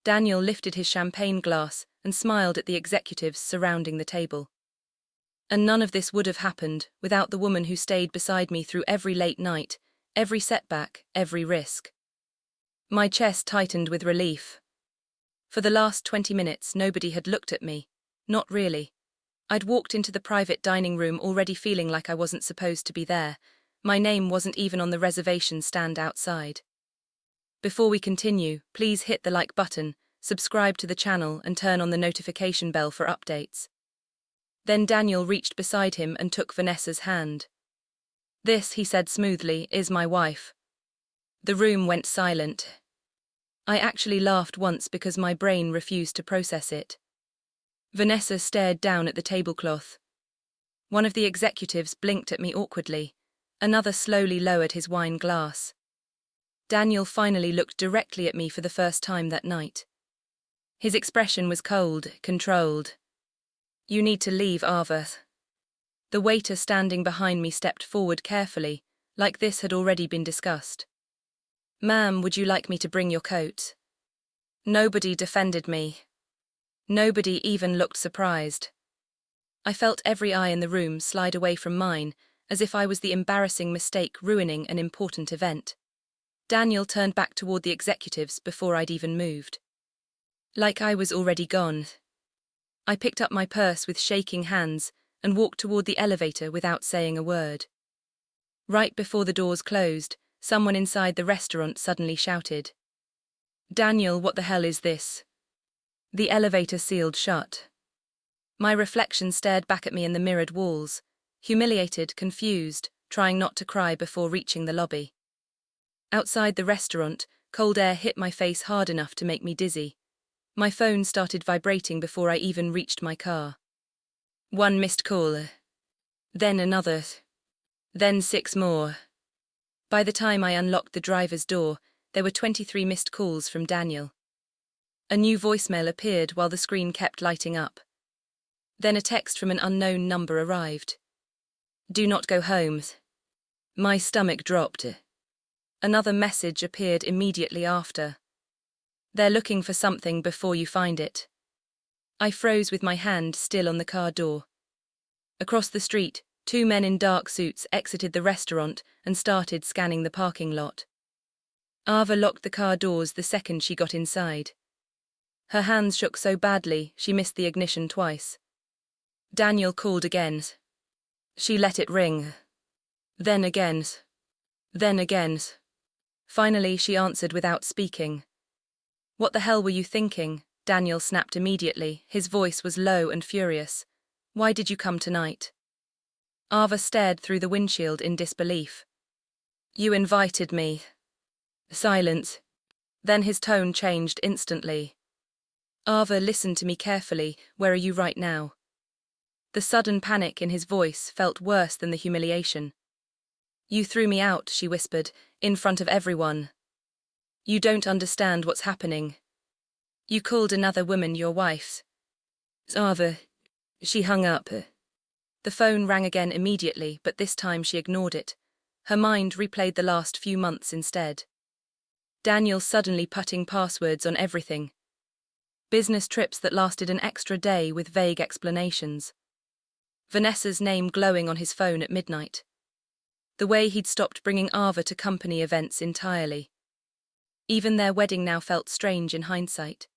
Daniel lifted his champagne glass and smiled at the executives surrounding the table. And none of this would have happened without the woman who stayed beside me through every late night, every setback, every risk. My chest tightened with relief. For the last 20 minutes, nobody had looked at me. Not really. I'd walked into the private dining room already feeling like I wasn't supposed to be there. My name wasn't even on the reservation stand outside. Before we continue, please hit the like button, subscribe to the channel, and turn on the notification bell for updates. Then Daniel reached beside him and took Vanessa's hand. "This," he said smoothly, "is my wife." The room went silent. I actually laughed once because my brain refused to process it. Vanessa stared down at the tablecloth. One of the executives blinked at me awkwardly. Another slowly lowered his wine glass. Daniel finally looked directly at me for the first time that night. His expression was cold, controlled. "You need to leave, Ava." The waiter standing behind me stepped forward carefully, like this had already been discussed. "Ma'am, would you like me to bring your coat?" Nobody defended me. Nobody even looked surprised. I felt every eye in the room slide away from mine, as if I was the embarrassing mistake ruining an important event. Daniel turned back toward the executives before I'd even moved. Like I was already gone. I picked up my purse with shaking hands and walked toward the elevator without saying a word. Right before the doors closed, someone inside the restaurant suddenly shouted, "Daniel, what the hell is this?" The elevator sealed shut. My reflection stared back at me in the mirrored walls, humiliated, confused, trying not to cry before reaching the lobby. Outside the restaurant, cold air hit my face hard enough to make me dizzy. My phone started vibrating before I even reached my car. One missed call. Then another. Then 6 more. By the time I unlocked the driver's door, there were 23 missed calls from Daniel. A new voicemail appeared while the screen kept lighting up. Then a text from an unknown number arrived. "Do not go home." My stomach dropped. Another message appeared immediately after. "They're looking for something before you find it." I froze with my hand still on the car door. Across the street, 2 men in dark suits exited the restaurant and started scanning the parking lot. Ava locked the car doors the second she got inside. Her hands shook so badly she missed the ignition twice. Daniel called again. She let it ring. Then again. Then again. Finally, she answered without speaking. "What the hell were you thinking?" Daniel snapped immediately. His voice was low and furious. "Why did you come tonight?" Ava stared through the windshield in disbelief. "You invited me." Silence. Then his tone changed instantly. "Ava, listen to me carefully. Where are you right now?" The sudden panic in his voice felt worse than the humiliation. "You threw me out," she whispered, "in front of everyone. You don't understand what's happening. You called another woman your wife." "Ava." She hung up. The phone rang again immediately, but this time she ignored it. Her mind replayed the last few months instead. Daniel suddenly putting passwords on everything. Business trips that lasted an extra day with vague explanations. Vanessa's name glowing on his phone at midnight. The way he'd stopped bringing Ava to company events entirely. Even their wedding now felt strange in hindsight.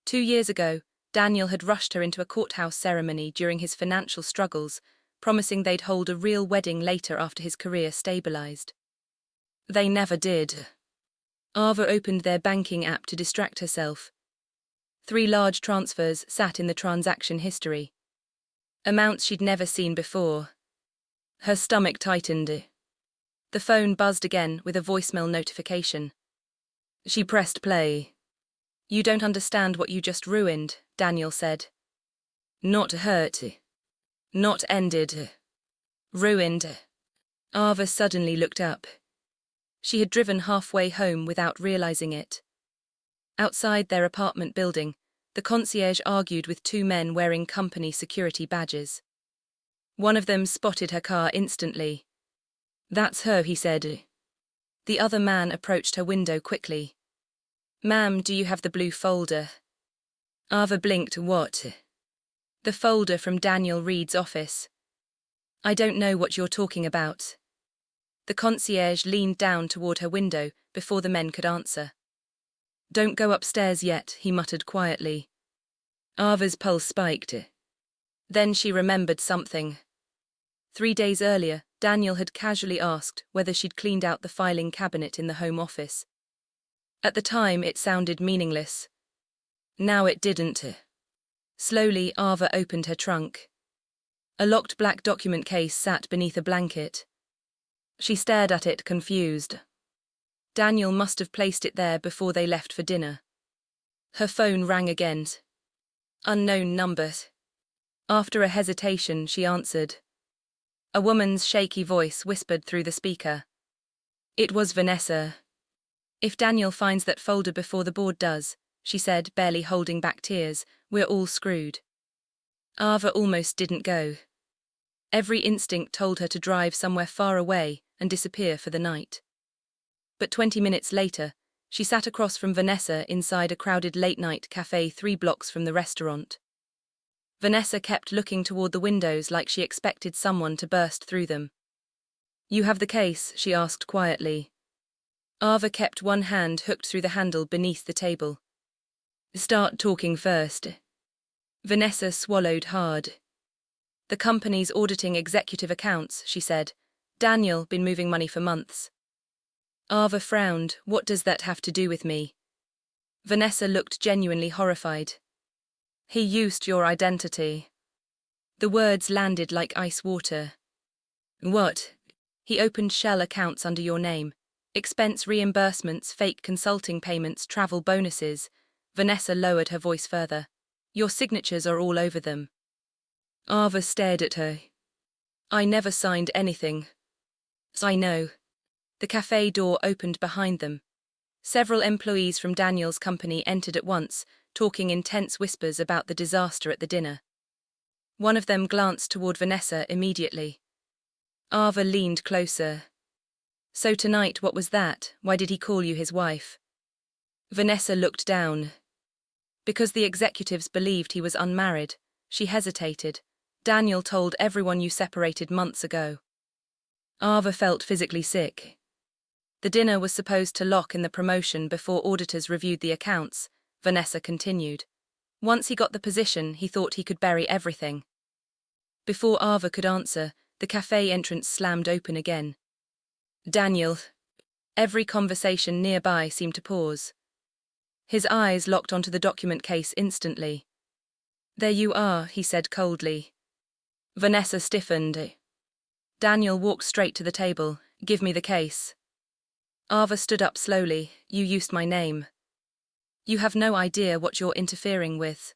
2 years ago, Daniel had rushed her into a courthouse ceremony during his financial struggles, promising they'd hold a real wedding later after his career stabilized. They never did. Ava opened their banking app to distract herself. 3 large transfers sat in the transaction history. Amounts she'd never seen before. Her stomach tightened. The phone buzzed again with a voicemail notification. She pressed play. "You don't understand what you just ruined," Daniel said. "Not hurt. Not ended. Ruined." Ava suddenly looked up. She had driven halfway home without realizing it. Outside their apartment building, the concierge argued with 2 men wearing company security badges. One of them spotted her car instantly. "That's her," he said. The other man approached her window quickly. Ma'am, do you have the blue folder? Ava blinked. What? The folder from Daniel Reed's office. I don't know what you're talking about. The concierge leaned down toward her window before the men could answer. Don't go upstairs yet, he muttered quietly. Ava's pulse spiked. Then she remembered something. 3 days earlier, Daniel had casually asked whether she'd cleaned out the filing cabinet in the home office. At the time, it sounded meaningless. Now it didn't. Slowly, Ava opened her trunk. A locked black document case sat beneath a blanket. She stared at it, confused. Daniel must have placed it there before they left for dinner. Her phone rang again. Unknown number. After a hesitation, she answered. A woman's shaky voice whispered through the speaker. It was Vanessa. If Daniel finds that folder before the board does, she said, barely holding back tears, we're all screwed. Ava almost didn't go. Every instinct told her to drive somewhere far away and disappear for the night. But 20 minutes later, she sat across from Vanessa inside a crowded late-night cafe 3 blocks from the restaurant. Vanessa kept looking toward the windows like she expected someone to burst through them. You have the case, she asked quietly. Ava kept one hand hooked through the handle beneath the table. Start talking first. Vanessa swallowed hard. The company's auditing executive accounts, she said. Daniel been moving money for months. Ava frowned. What does that have to do with me? Vanessa looked genuinely horrified. He used your identity. The words landed like ice water. What? He opened shell accounts under your name. Expense reimbursements, fake consulting payments, travel bonuses. Vanessa lowered her voice further. Your signatures are all over them. Ava stared at her. I never signed anything. I know. The cafe door opened behind them. Several employees from Daniel's company entered at once, talking in tense whispers about the disaster at the dinner. One of them glanced toward Vanessa immediately. Ava leaned closer. So tonight, what was that? Why did he call you his wife? Vanessa looked down. Because the executives believed he was unmarried. She hesitated. Daniel told everyone you separated months ago. Ava felt physically sick. The dinner was supposed to lock in the promotion before auditors reviewed the accounts, Vanessa continued. Once he got the position, he thought he could bury everything. Before Ava could answer, the cafe entrance slammed open again. Daniel. Every conversation nearby seemed to pause. His eyes locked onto the document case instantly. There you are, he said coldly. Vanessa stiffened. Daniel walked straight to the table. Give me the case. Ava stood up slowly. You used my name. You have no idea what you're interfering with.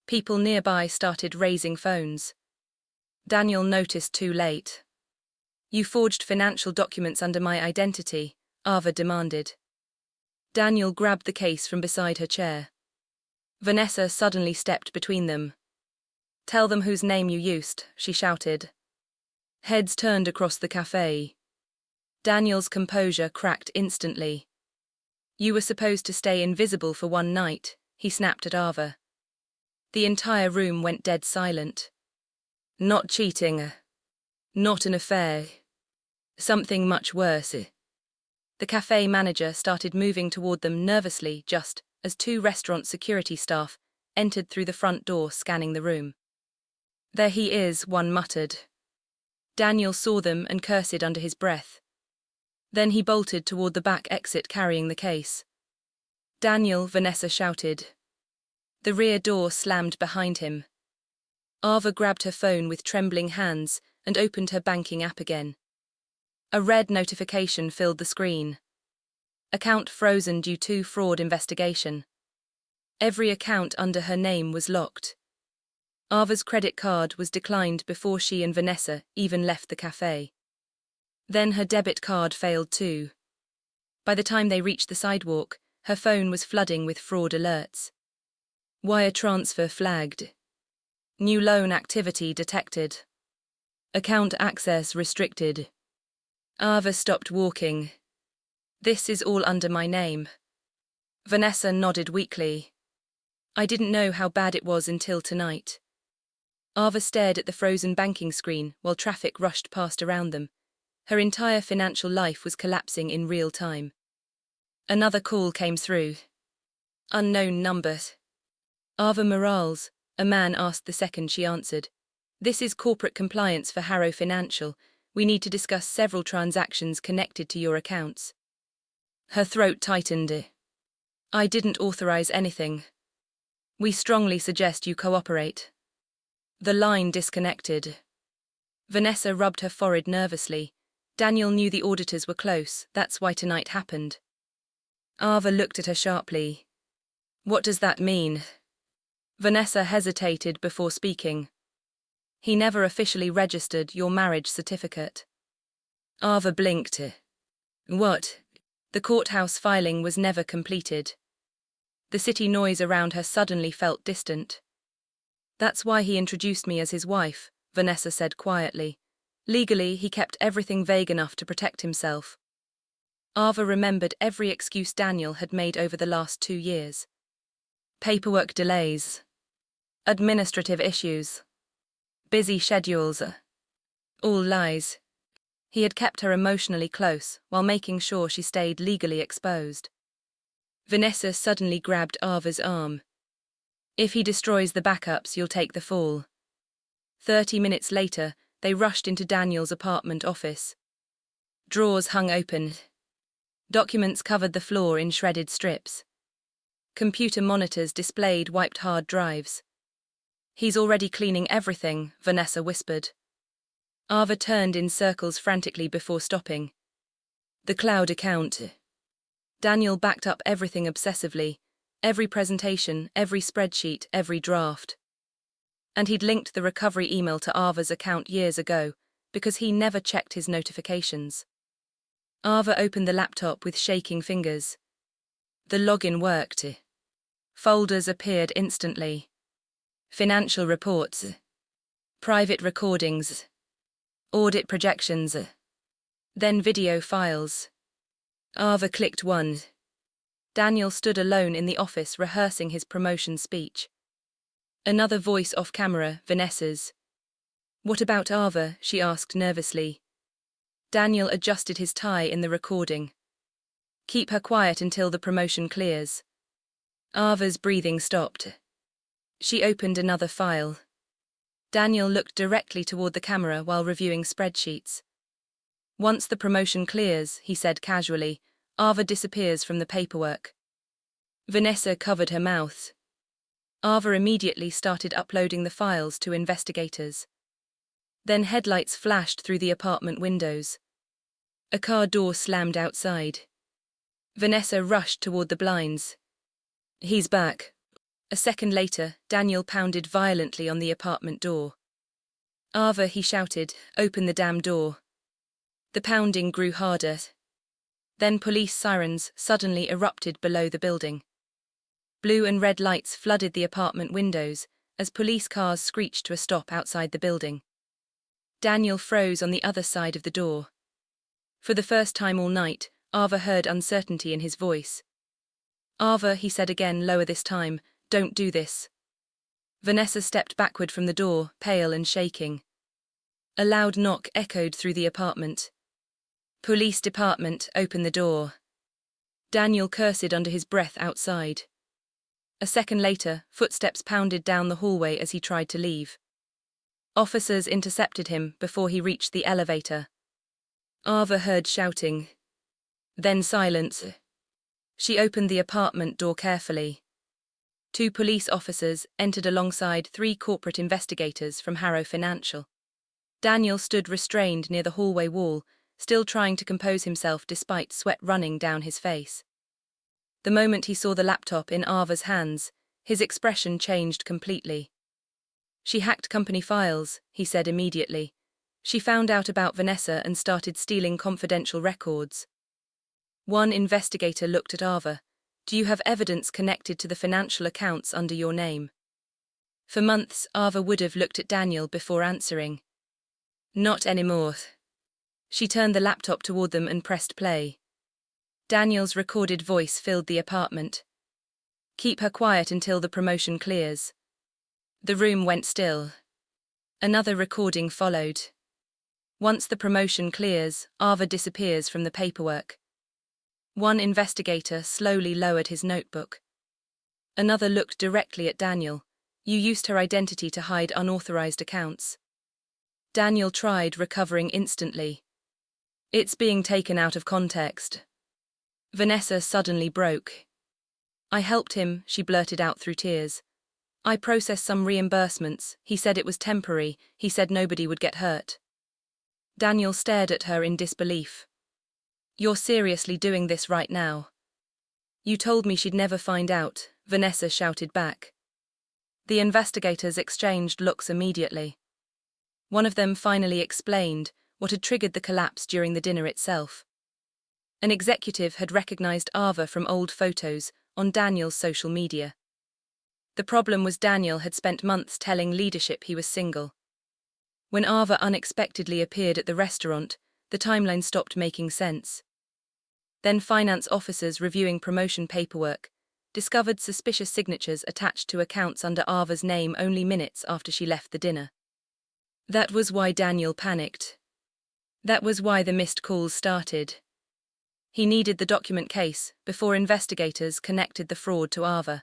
People nearby started raising phones. Daniel noticed too late. You forged financial documents under my identity, Ava demanded. Daniel grabbed the case from beside her chair. Vanessa suddenly stepped between them. Tell them whose name you used, she shouted. Heads turned across the cafe. Daniel's composure cracked instantly. You were supposed to stay invisible for one night, he snapped at Ava. The entire room went dead silent. Not cheating. Not an affair. Something much worse. The cafe manager started moving toward them nervously just as 2 restaurant security staff entered through the front door, scanning the room. There he is, one muttered. Daniel saw them and cursed under his breath. Then he bolted toward the back exit carrying the case. Daniel, Vanessa shouted. The rear door slammed behind him. Ava grabbed her phone with trembling hands and opened her banking app again. A red notification filled the screen. Account frozen due to fraud investigation. Every account under her name was locked. Ava's credit card was declined before she and Vanessa even left the cafe. Then her debit card failed too. By the time they reached the sidewalk, her phone was flooding with fraud alerts. Wire transfer flagged. New loan activity detected. Account access restricted. Ava stopped walking. This is all under my name. Vanessa nodded weakly. I didn't know how bad it was until tonight. Ava stared at the frozen banking screen while traffic rushed past around them. Her entire financial life was collapsing in real time. Another call came through. Unknown number. Ava Morales, a man asked the second she answered. This is corporate compliance for Harrow Financial. We need to discuss several transactions connected to your accounts. Her throat tightened. I didn't authorize anything. We strongly suggest you cooperate. The line disconnected. Vanessa rubbed her forehead nervously. Daniel knew the auditors were close, that's why tonight happened. Ava looked at her sharply. What does that mean? Vanessa hesitated before speaking. He never officially registered your marriage certificate. Ava blinked. What? The courthouse filing was never completed. The city noise around her suddenly felt distant. That's why he introduced me as his wife, Vanessa said quietly. Legally, he kept everything vague enough to protect himself. Ava remembered every excuse Daniel had made over the last 2 years. Paperwork delays. Administrative issues. Busy schedules. All lies. He had kept her emotionally close while making sure she stayed legally exposed. Vanessa suddenly grabbed Ava's arm. If he destroys the backups, you'll take the fall. 30 minutes later, they rushed into Daniel's apartment office. Drawers hung open. Documents covered the floor in shredded strips. Computer monitors displayed wiped hard drives. He's already cleaning everything, Vanessa whispered. Ava turned in circles frantically before stopping. The cloud account. Daniel backed up everything obsessively. Every presentation, every spreadsheet, every draft. And he'd linked the recovery email to Ava's account years ago, because he never checked his notifications. Ava opened the laptop with shaking fingers. The login worked. Folders appeared instantly. Financial reports. Private recordings. Audit projections. Then video files. Ava clicked one. Daniel stood alone in the office rehearsing his promotion speech. Another voice off camera, Vanessa's. What about Ava? She asked nervously. Daniel adjusted his tie in the recording. Keep her quiet until the promotion clears. Ava's breathing stopped. She opened another file. Daniel looked directly toward the camera while reviewing spreadsheets. Once the promotion clears, he said casually, Ava disappears from the paperwork. Vanessa covered her mouth. Ava immediately started uploading the files to investigators. Then headlights flashed through the apartment windows. A car door slammed outside. Vanessa rushed toward the blinds. He's back. A second later, Daniel pounded violently on the apartment door. Ava, he shouted, open the damn door. The pounding grew harder. Then police sirens suddenly erupted below the building. Blue and red lights flooded the apartment windows as police cars screeched to a stop outside the building. Daniel froze on the other side of the door. For the first time all night, Ava heard uncertainty in his voice. Ava, he said again, lower this time, don't do this. Vanessa stepped backward from the door, pale and shaking. A loud knock echoed through the apartment. Police department, open the door. Daniel cursed under his breath outside. A second later, footsteps pounded down the hallway as he tried to leave. Officers intercepted him before he reached the elevator. Ava heard shouting. Then silence. She opened the apartment door carefully. 2 police officers entered alongside 3 corporate investigators from Harrow Financial. Daniel stood restrained near the hallway wall, still trying to compose himself despite sweat running down his face. The moment he saw the laptop in Ava's hands, his expression changed completely. She hacked company files, he said immediately. She found out about Vanessa and started stealing confidential records. One investigator looked at Ava. Do you have evidence connected to the financial accounts under your name? For months, Ava would have looked at Daniel before answering. Not anymore. She turned the laptop toward them and pressed play. Daniel's recorded voice filled the apartment. Keep her quiet until the promotion clears. The room went still. Another recording followed. Once the promotion clears, Ava disappears from the paperwork. One investigator slowly lowered his notebook. Another looked directly at Daniel. You used her identity to hide unauthorized accounts. Daniel tried recovering instantly. It's being taken out of context. Vanessa suddenly broke. I helped him, she blurted out through tears. I processed some reimbursements, he said it was temporary, he said nobody would get hurt. Daniel stared at her in disbelief. You're seriously doing this right now? You told me she'd never find out, Vanessa shouted back. The investigators exchanged looks immediately. One of them finally explained what had triggered the collapse during the dinner itself. An executive had recognized Ava from old photos on Daniel's social media. The problem was Daniel had spent months telling leadership he was single. When Ava unexpectedly appeared at the restaurant, the timeline stopped making sense. Then finance officers reviewing promotion paperwork discovered suspicious signatures attached to accounts under Ava's name only minutes after she left the dinner. That was why Daniel panicked. That was why the missed calls started. He needed the document case before investigators connected the fraud to Ava.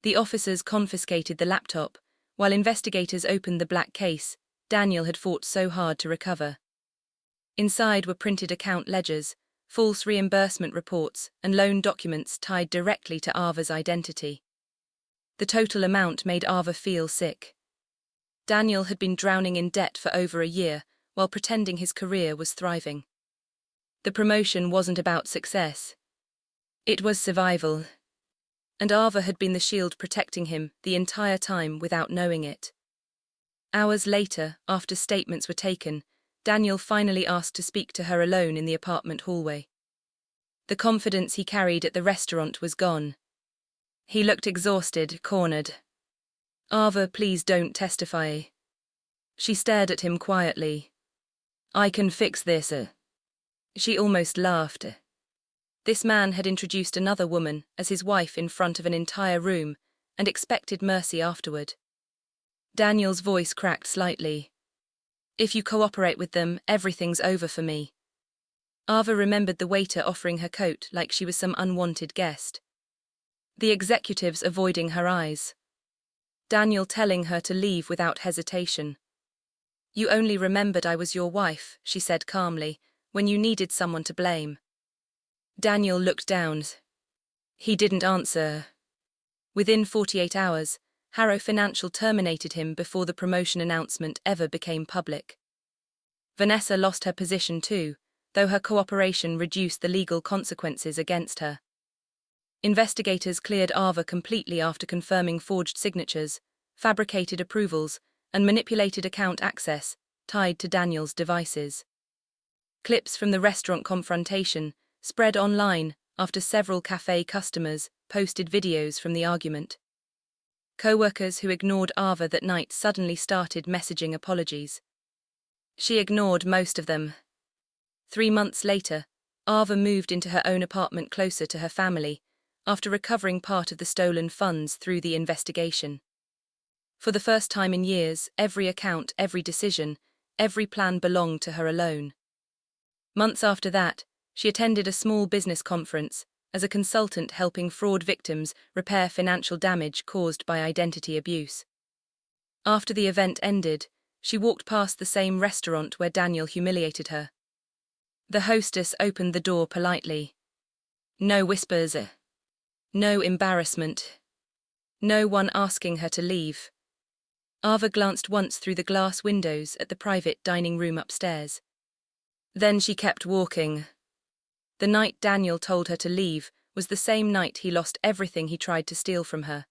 The officers confiscated the laptop, while investigators opened the black case Daniel had fought so hard to recover. Inside were printed account ledgers, false reimbursement reports, and loan documents tied directly to Ava's identity. The total amount made Ava feel sick. Daniel had been drowning in debt for over a year, while pretending his career was thriving. The promotion wasn't about success. It was survival. And Ava had been the shield protecting him the entire time without knowing it. Hours later, after statements were taken, Daniel finally asked to speak to her alone in the apartment hallway. The confidence he carried at the restaurant was gone. He looked exhausted, cornered. Ava, please don't testify. She stared at him quietly. I can fix this. She almost laughed. This man had introduced another woman as his wife in front of an entire room and expected mercy afterward. Daniel's voice cracked slightly. If you cooperate with them, everything's over for me. Ava remembered the waiter offering her coat like she was some unwanted guest. The executives avoiding her eyes. Daniel telling her to leave without hesitation. You only remembered I was your wife, she said calmly, when you needed someone to blame. Daniel looked down. He didn't answer. Within 48 hours, Harrow Financial terminated him before the promotion announcement ever became public. Vanessa lost her position too, though her cooperation reduced the legal consequences against her. Investigators cleared Ava completely after confirming forged signatures, fabricated approvals, and manipulated account access tied to Daniel's devices. Clips from the restaurant confrontation spread online after several cafe customers posted videos from the argument. Co-workers who ignored Ava that night suddenly started messaging apologies. She ignored most of them. 3 months later, Ava moved into her own apartment closer to her family, after recovering part of the stolen funds through the investigation. For the first time in years, every account, every decision, every plan belonged to her alone. Months after that, she attended a small business conference as a consultant helping fraud victims repair financial damage caused by identity abuse. After the event ended, she walked past the same restaurant where Daniel humiliated her. The hostess opened the door politely. No whispers. No embarrassment. No one asking her to leave. Ava glanced once through the glass windows at the private dining room upstairs. Then she kept walking. The night Daniel told her to leave was the same night he lost everything he tried to steal from her.